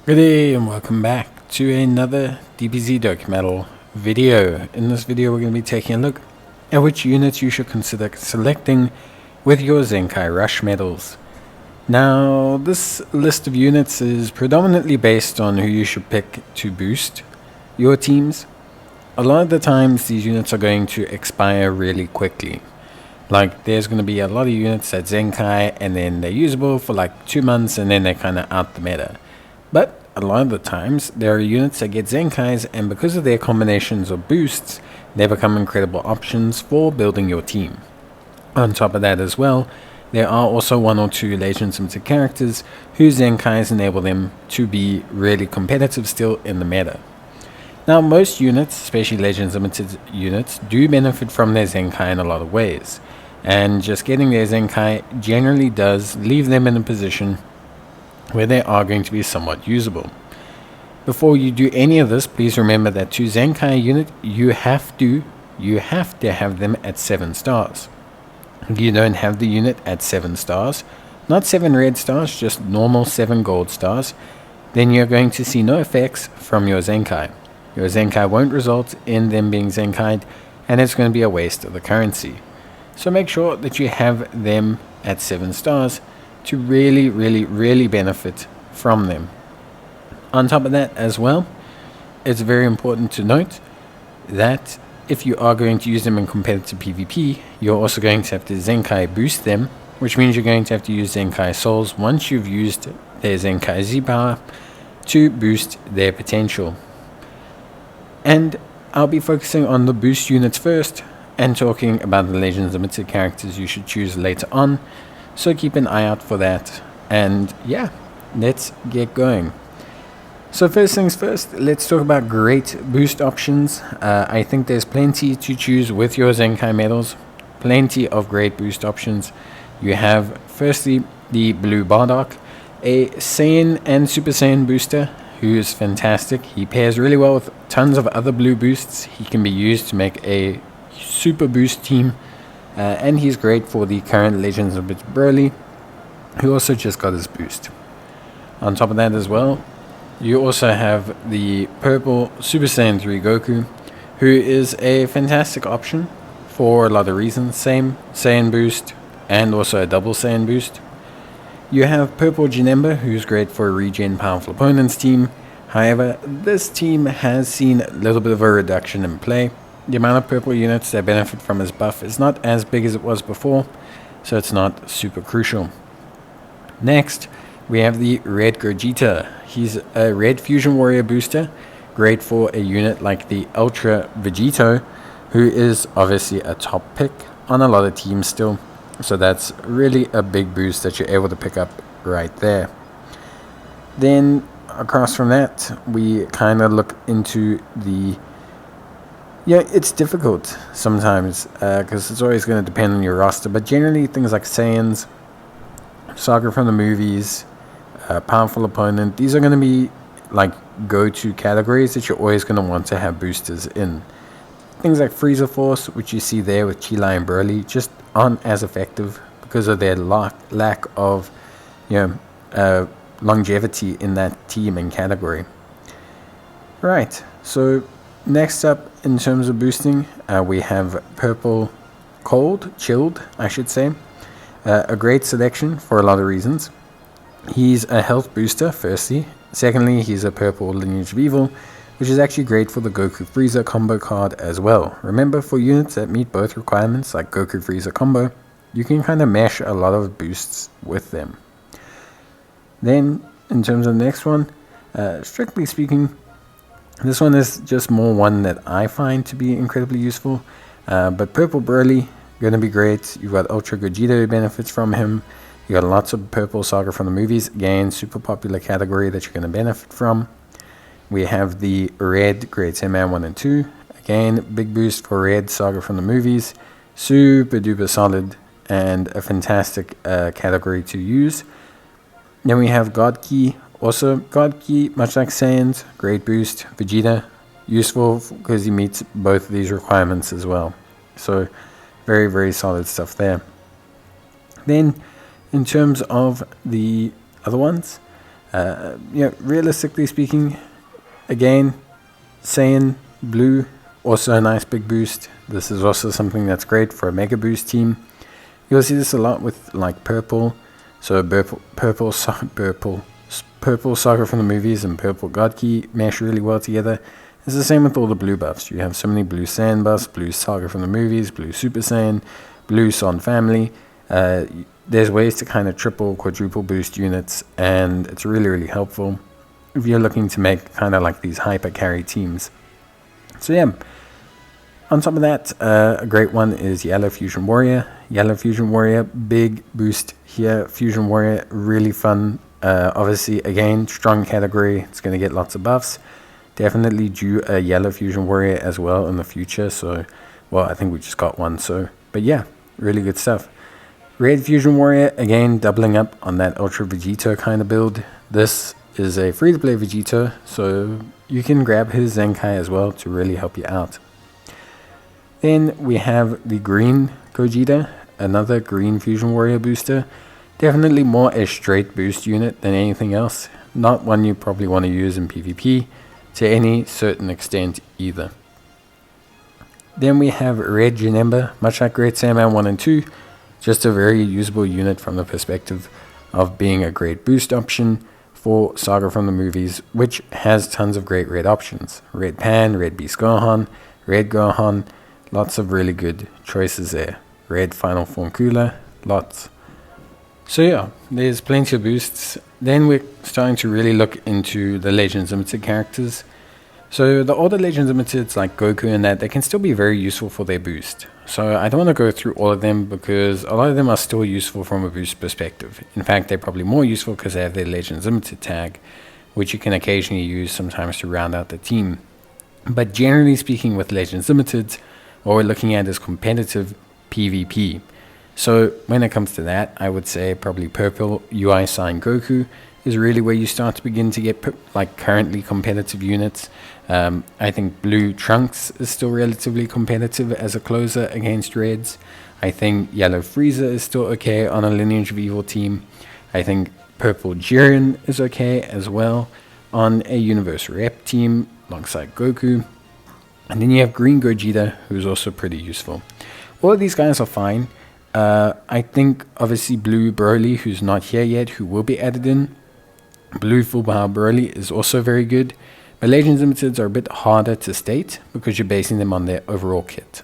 Good day and welcome back to another DBZ Medal video. In this video we're going to be taking a look at which units you should consider selecting with your Zenkai Rush Medals. Now this list of units is predominantly based on who you should pick to boost your teams. A lot of the times these units are going to expire really quickly. Like there's going to be a lot of units that Zenkai and then they're usable for like 2 months and then they're kind of out the meta. But a lot of the times, there are units that get Zenkais, and because of their combinations of boosts, they become incredible options for building your team. On top of that as well, there are also 1 or 2 Legends Limited characters whose Zenkais enable them to be really competitive still in the meta. Now most units, especially Legends Limited units, do benefit from their Zenkai in a lot of ways, and just getting their Zenkai generally does leave them in a position where they are going to be somewhat usable. Before you do any of this, please remember that to Zenkai unit, you have to have them at 7 stars. If you don't have the unit at 7 stars, not 7 red stars, just normal 7 gold stars, then you're going to see no effects from your Zenkai. Your Zenkai won't result in them being Zenkai'd, and it's going to be a waste of the currency. So make sure that you have them at 7 stars to really benefit from them. On top of that as well, it's very important to note that if you are going to use them in competitive PvP, you're also going to have to Zenkai boost them, which means you're going to have to use Zenkai Souls once you've used their Zenkai Z power to boost their potential. And I'll be focusing on the boost units first and talking about the Legends Limited characters you should choose later on. So keep an eye out for that. And yeah, let's get going. So first things first, let's talk about great boost options. I think there's plenty to choose with your Zenkai medals. Plenty of great boost options. You have firstly the Blue Bardock, a Saiyan and Super Saiyan booster who is fantastic. He pairs really well with tons of other blue boosts. He can be used to make a super boost team. And he's great for the current Legends of Broly, who also just got his boost. On top of that as well, you also have the purple Super Saiyan 3 Goku, who is a fantastic option for a lot of reasons. Same Saiyan boost and also a double Saiyan boost. You have purple Janemba, who's great for a regen powerful opponents team. However, this team has seen a little bit of a reduction in play. The amount of purple units that benefit from his buff is not as big as it was before, so it's not super crucial. Next, we have the red Gogeta. He's a red fusion warrior booster, great for a unit like the Ultra Vegito, who is obviously a top pick on a lot of teams still, so that's really a big boost that you're able to pick up right there. Then across from that, we kind of look into the it's difficult sometimes because it's always going to depend on your roster, but generally things like Saiyans, Saga from the movies, Powerful Opponent, these are going to be like go-to categories that you're always going to want to have boosters in. Things like Frieza Force, which you see there with Chila and Broly, just aren't as effective because of their lack of longevity in that team and category. Right, so next up in terms of boosting, we have Purple Chilled, I should say. A great selection for a lot of reasons. He's a health booster, firstly. Secondly, he's a purple Lineage of Evil, which is actually great for the Goku Frieza combo card as well. Remember, for units that meet both requirements, like Goku Frieza combo, you can kind of mesh a lot of boosts with them. Then, in terms of the next one, strictly speaking, this one is just more one that I find to be incredibly useful. But Purple Broly, going to be great. You've got Ultra Gogeta who benefits from him. You got lots of purple Saga from the movies. Again, super popular category that you're going to benefit from. We have the red Great Saiyan 1 and 2. Again, big boost for red Saga from the movies. Super duper solid and a fantastic category to use. Then we have God Ki. Also, God Ki, much like Saiyans, great boost. Vegeta, useful because he meets both of these requirements as well. So, very solid stuff there. Then, in terms of the other ones, Realistically speaking, again, Saiyan Blue, also a nice big boost. This is also something that's great for a Mega Boost team. You'll see this a lot with like Purple. So Purple Saga from the movies and Purple God Key mesh really well together. It's the same with all the blue buffs. You have so many blue Saiyan buffs, blue Saga from the movies, blue Super Saiyan, blue Son Family. There's ways to kind of triple, quadruple boost units, and it's really, really helpful if you're looking to make kind of like these hyper carry teams. So yeah, on top of that, a great one is Yellow Fusion Warrior. Yellow Fusion Warrior, big boost here. Fusion Warrior, really fun. Obviously, again, strong category. It's going to get lots of buffs. Definitely due a Yellow Fusion Warrior as well in the future. So, well, I think we just got one. So, but yeah, really good stuff. Red Fusion Warrior, again, doubling up on that Ultra Vegito kind of build. This is a free-to-play Vegito, so you can grab his Zenkai as well to really help you out. Then we have the green Gogeta, another green Fusion Warrior booster. Definitely more a straight boost unit than anything else. Not one you probably want to use in PvP to any certain extent either. Then we have Red Janemba, much like Great Saiyaman 1 and 2. Just a very usable unit from the perspective of being a great boost option for Saga from the movies, which has tons of great red options. Red Pan, Red Beast Gohan, Red Gohan, lots of really good choices there. Red Final Form Cooler, lots. So yeah, there's plenty of boosts. Then we're starting to really look into the Legends Limited characters. So the older Legends Limiteds like Goku and that, they can still be very useful for their boost. So I don't want to go through all of them because a lot of them are still useful from a boost perspective. In fact, they're probably more useful because they have their Legends Limited tag, which you can occasionally use sometimes to round out the team. But generally speaking with Legends Limiteds, what we're looking at is competitive PvP. So when it comes to that, I would say probably Purple UI Sign Goku is really where you start to begin to get like currently competitive units. I think Blue Trunks is still relatively competitive as a closer against Reds. I think Yellow Frieza is still okay on a Lineage of Evil team. I think Purple Jiren is okay as well on a Universe Rep team alongside Goku. And then you have Green Gogeta, who's also pretty useful. All of these guys are fine. I think obviously Blue Broly, who's not here yet, who will be added in. Blue Full Power Broly is also very good. But Legends Limiteds are a bit harder to state because you're basing them on their overall kit.